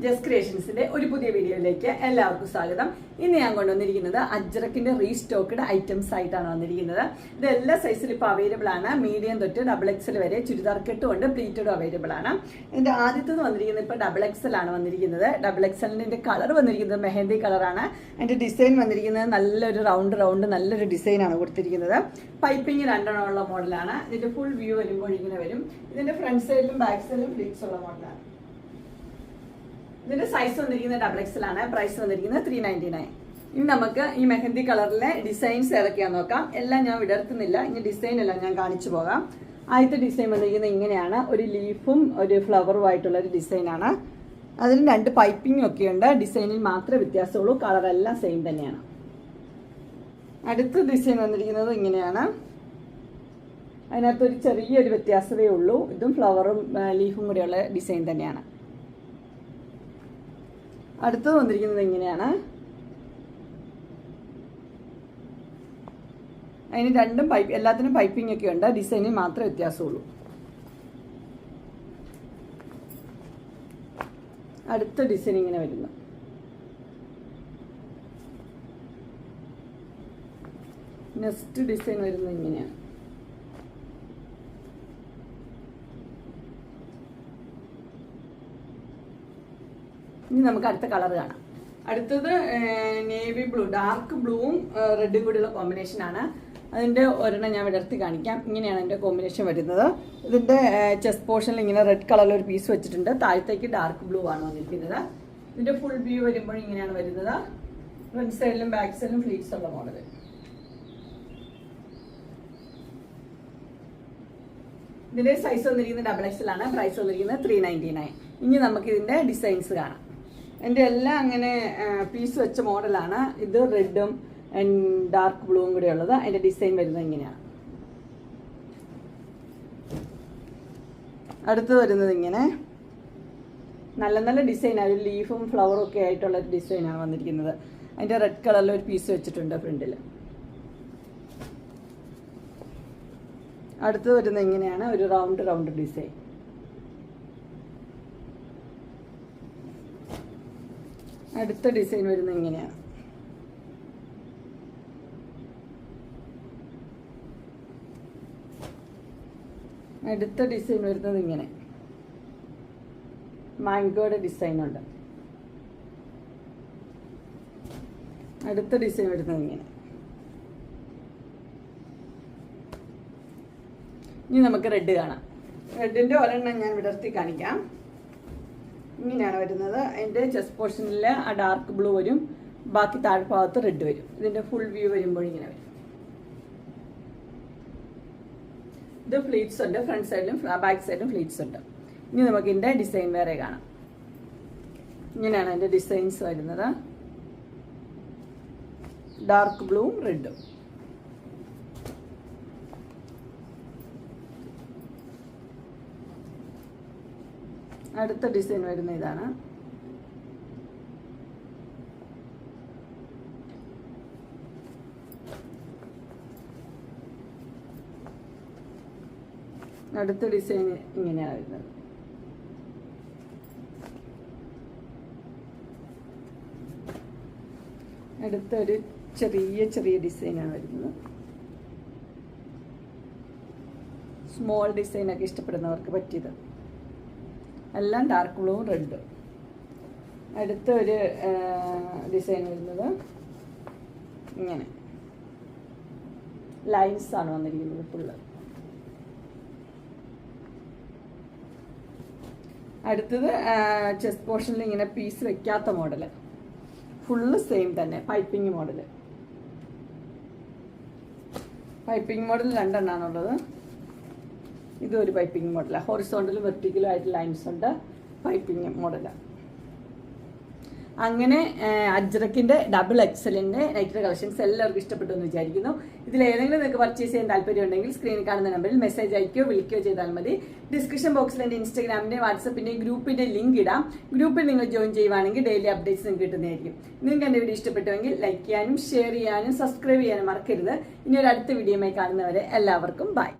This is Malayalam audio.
ജസ്റ്റ് ക്രിയേഷൻസിന്റെ ഒരു പുതിയ വീഡിയോയിലേക്ക് എല്ലാവർക്കും സ്വാഗതം. ഇന്ന് ഞാൻ കൊണ്ടുവന്നിരിക്കുന്നത് അജ്രക്കിന്റെ റീസ്റ്റോക്ക്ഡ് ഐറ്റംസ് ആയിട്ടാണ് വന്നിരിക്കുന്നത്. ഇത് എല്ലാ സൈസിലും ഇപ്പോൾ അവൈലബിൾ ആണ്. മീഡിയം തൊട്ട് XXL വരെ ചുരിദാർ കെട്ടും ഉണ്ട്, പ്ലീറ്റഡും അവൈലബിൾ ആണ്. ഇതിന്റെ ആദ്യത്തേത് വന്നിരിക്കുന്നത് ഇപ്പോൾ XXL ആണ് വന്നിരിക്കുന്നത്. XXLന്റെ കളർ വന്നിരിക്കുന്നത് മെഹന്തി കളറാണ്. അതിന്റെ ഡിസൈൻ വന്നിരിക്കുന്നത് നല്ലൊരു റൗണ്ട് നല്ലൊരു ഡിസൈനാണ് കൊടുത്തിരിക്കുന്നത്. പൈപ്പിംഗ് രണ്ടെണ്ണമുള്ള മോഡലാണ്. ഇതിന്റെ ഫുൾ വ്യൂ വരുമ്പോൾ ഇങ്ങനെ വരും. ഇതിന്റെ ഫ്രണ്ട് സൈഡിലും ബാക്ക് സൈഡിലും ഫ്ലീറ്റ്സ് ഉള്ള മോഡലാണ്. ഇതിന്റെ സൈസ് വന്നിരിക്കുന്നത് XXL ആണ്. പ്രൈസ് വന്നിരിക്കുന്നത് 399. ഇനി നമുക്ക് ഈ മെഹന്തി കളറിലെ ഡിസൈൻസ് ഏതൊക്കെയാന്ന് നോക്കാം. എല്ലാം ഞാൻ വിടർത്തുന്നില്ല, ഇനി ഡിസൈൻ എല്ലാം ഞാൻ കാണിച്ചു പോകാം. ആദ്യത്തെ ഡിസൈൻ വന്നിരിക്കുന്നത് ഇങ്ങനെയാണ്. ഒരു ലീഫും ഒരു ഫ്ലവറും ആയിട്ടുള്ള ഒരു ഡിസൈനാണ്. അതിന് രണ്ട് പൈപ്പിംഗ് ഒക്കെ ഉണ്ട്. ഡിസൈനിൽ മാത്രമേ വ്യത്യാസമുള്ളൂ, കളറെല്ലാം സെയിം തന്നെയാണ്. അടുത്ത ഡിസൈൻ വന്നിരിക്കുന്നത് ഇങ്ങനെയാണ്. അതിനകത്തൊരു ചെറിയൊരു വ്യത്യാസമേ ഉള്ളൂ. ഇതും ഫ്ലവറും ലീഫും കൂടെയുള്ള ഡിസൈൻ തന്നെയാണ്. അടുത്തത് വന്നിരിക്കുന്നത് ഇങ്ങനെയാണ്. അതിന് രണ്ടും എല്ലാത്തിനും പൈപ്പിംഗ് ഒക്കെ ഉണ്ട്. ഡിസൈനിൽ മാത്രമേ വ്യത്യാസമുള്ളൂ. അടുത്ത ഡിസൈൻ ഇങ്ങനെ വരുന്നു. നെക്സ്റ്റ് ഡിസൈൻ വരുന്നത് ഇങ്ങനെയാണ്. ഇനി നമുക്ക് അടുത്ത കളർ കാണാം. അടുത്തത് നേവി ബ്ലൂ, ഡാർക്ക് ബ്ലൂവും റെഡും കൂടിയുള്ള കോമ്പിനേഷൻ ആണ്. അതിൻ്റെ ഒരെണ്ണം ഞാൻ വിടർത്തി കാണിക്കാം. ഇങ്ങനെയാണ് എൻ്റെ കോമ്പിനേഷൻ വരുന്നത്. ഇതിൻ്റെ ചെസ്റ്റ് പോർഷനിൽ ഇങ്ങനെ റെഡ് കളറിൽ ഒരു പീസ് വെച്ചിട്ടുണ്ട്. താഴത്തേക്ക് ഡാർക്ക് ബ്ലൂ ആണ് വന്നിരിക്കുന്നത്. ഇതിൻ്റെ ഫുൾ വ്യൂ വരുമ്പോൾ ഇങ്ങനെയാണ് വരുന്നത്. ഫ്രണ്ട് സൈഡിലും ബാക്ക് സൈഡിലും ഫ്ലീറ്റ്സ് ഉള്ള മോഡൽ. ഇതിൻ്റെ സൈസ് വന്നിരിക്കുന്നത് XXL ആണ്. പ്രൈസ് വന്നിരിക്കുന്നത് 399. ഇനി നമുക്ക് ഇതിൻ്റെ ഡിസൈൻസ് കാണാം. എൻ്റെ എല്ലാം അങ്ങനെ പീസ് വെച്ച മോഡലാണ്. ഇത് റെഡും ഡാർക്ക് ബ്ലൂവും കൂടെ ഉള്ളത്. അതിൻ്റെ ഡിസൈൻ വരുന്നത് ഇങ്ങനെയാണ്. അടുത്ത് വരുന്നത് ഇങ്ങനെ നല്ല ഡിസൈനാണ്. ഒരു ലീഫും ഫ്ലവറും ഒക്കെ ആയിട്ടുള്ള ഒരു ഡിസൈനാണ് വന്നിരിക്കുന്നത്. അതിൻ്റെ റെഡ് കളറിൽ ഒരു പീസ് വെച്ചിട്ടുണ്ട് ഫ്രണ്ടിൽ. അടുത്ത് വരുന്നത് ഇങ്ങനെയാണ്. ഒരു റൗണ്ട് ഡിസൈൻ. അടുത്ത ഡിസൈൻ വരുന്നത് ഇങ്ങനെയാണ്. അടുത്ത ഡിസൈൻ വരുന്നത് ഇങ്ങനെ. മാംഗോയുടെ ഡിസൈൻ ഉണ്ട്. അടുത്ത ഡിസൈൻ വരുന്നത് ഇങ്ങനെ. ഇനി നമുക്ക് റെഡ് കാണാം. റെഡിൻ്റെ ഒരെണ്ണം ഞാൻ വിടർത്തി കാണിക്കാം. ഇങ്ങനെയാണ് വരുന്നത്. അതിൻ്റെ ചെസ്റ്റ് പോർഷനിൽ ആ ഡാർക്ക് ബ്ലൂ വരും, ബാക്കി താഴ്ഭാഗത്ത് റെഡ് വരും. ഇതിൻ്റെ ഫുൾ വ്യൂ വരുമ്പോൾ ഇങ്ങനെ വരും. ഇത് ഫ്ലീറ്റ്സ് ഉണ്ട്. ഫ്രണ്ട് സൈഡിലും ബാക്ക് സൈഡിലും ഫ്ലീറ്റ്സ് ഉണ്ട്. ഇനി നമുക്ക് ഇതിൻ്റെ ഡിസൈൻ വേറെ കാണാം. ഇങ്ങനെയാണ് അതിൻ്റെ ഡിസൈൻസ് വരുന്നത്. ഡാർക്ക് ബ്ലൂവും റെഡും. അടുത്ത ഡിസൈൻ വരുന്ന ഇതാണ്. അടുത്ത ഡിസൈൻ ഇങ്ങനെയാണ് വരുന്നത്. അടുത്തൊരു ചെറിയ ഡിസൈനാണ് വരുന്നത്. സ്മോൾ ഡിസൈനൊക്കെ ഇഷ്ടപ്പെടുന്നവർക്ക് പറ്റിയത്. എല്ലാം ഡാർക്ക് ബ്ലൂവും റെഡും. അടുത്ത ഒരു ഡിസൈൻ വരുന്നത് ഇങ്ങനെ ലൈൻസ് ആണ് വന്നിരിക്കുന്നത് ഫുള്ള്. അടുത്തത് ചെസ്റ്റ് പോർഷനിൽ ഇങ്ങനെ പീസ് വെക്കാത്ത മോഡല്. ഫുള്ള് സെയിം തന്നെ. Piping model. പൈപ്പിംഗ് മോഡൽ രണ്ടെണ്ണാണുള്ളത്. ഇതൊരു പൈപ്പിംഗ് മോഡലാണ്. ഹൊറിസോണ്ടലും വെർട്ടിക്കലും ആയിട്ട് ലൈൻസ് ഉണ്ട്. പൈപ്പിംഗ് മോഡലാണ്. അങ്ങനെ അജ്രക്കിൻ്റെ XXLന്റെ നൈറ്റ് കളക്ഷൻസ് എല്ലാവർക്കും ഇഷ്ടപ്പെട്ടു എന്ന് വിചാരിക്കുന്നു. ഇതിലേതെങ്കിലും നിങ്ങൾക്ക് പർച്ചേസ് ചെയ്യാൻ താല്പര്യം ഉണ്ടെങ്കിൽ സ്ക്രീനിൽ കാണുന്ന നമ്പറിൽ മെസ്സേജ് അയക്കുകയോ വിളിക്കുകയോ ചെയ്താൽ മതി. ഡിസ്ക്രിപ്ഷൻ ബോക്സിൽ എൻ്റെ ഇൻസ്റ്റാഗ്രാമിൻ്റെ വാട്സപ്പിൻ്റെ ഗ്രൂപ്പിൻ്റെ ലിങ്ക് ഇടാം. ഗ്രൂപ്പിൽ നിങ്ങൾ ജോയിൻ ചെയ്യുവാണെങ്കിൽ ഡെയിലി അപ്ഡേറ്റ്സ് നിങ്ങൾക്ക് കിട്ടുന്നതായിരിക്കും. നിങ്ങൾക്ക് എൻ്റെ വീഡിയോ ഇഷ്ടപ്പെട്ടുവെങ്കിൽ ലൈക്ക് ചെയ്യാനും ഷെയർ ചെയ്യാനും സബ്സ്ക്രൈബ് ചെയ്യാനും മറക്കരുത്. ഇനി ഒരു അടുത്ത വീഡിയോയുമായി കാണുന്നവരെ എല്ലാവർക്കും ബൈ.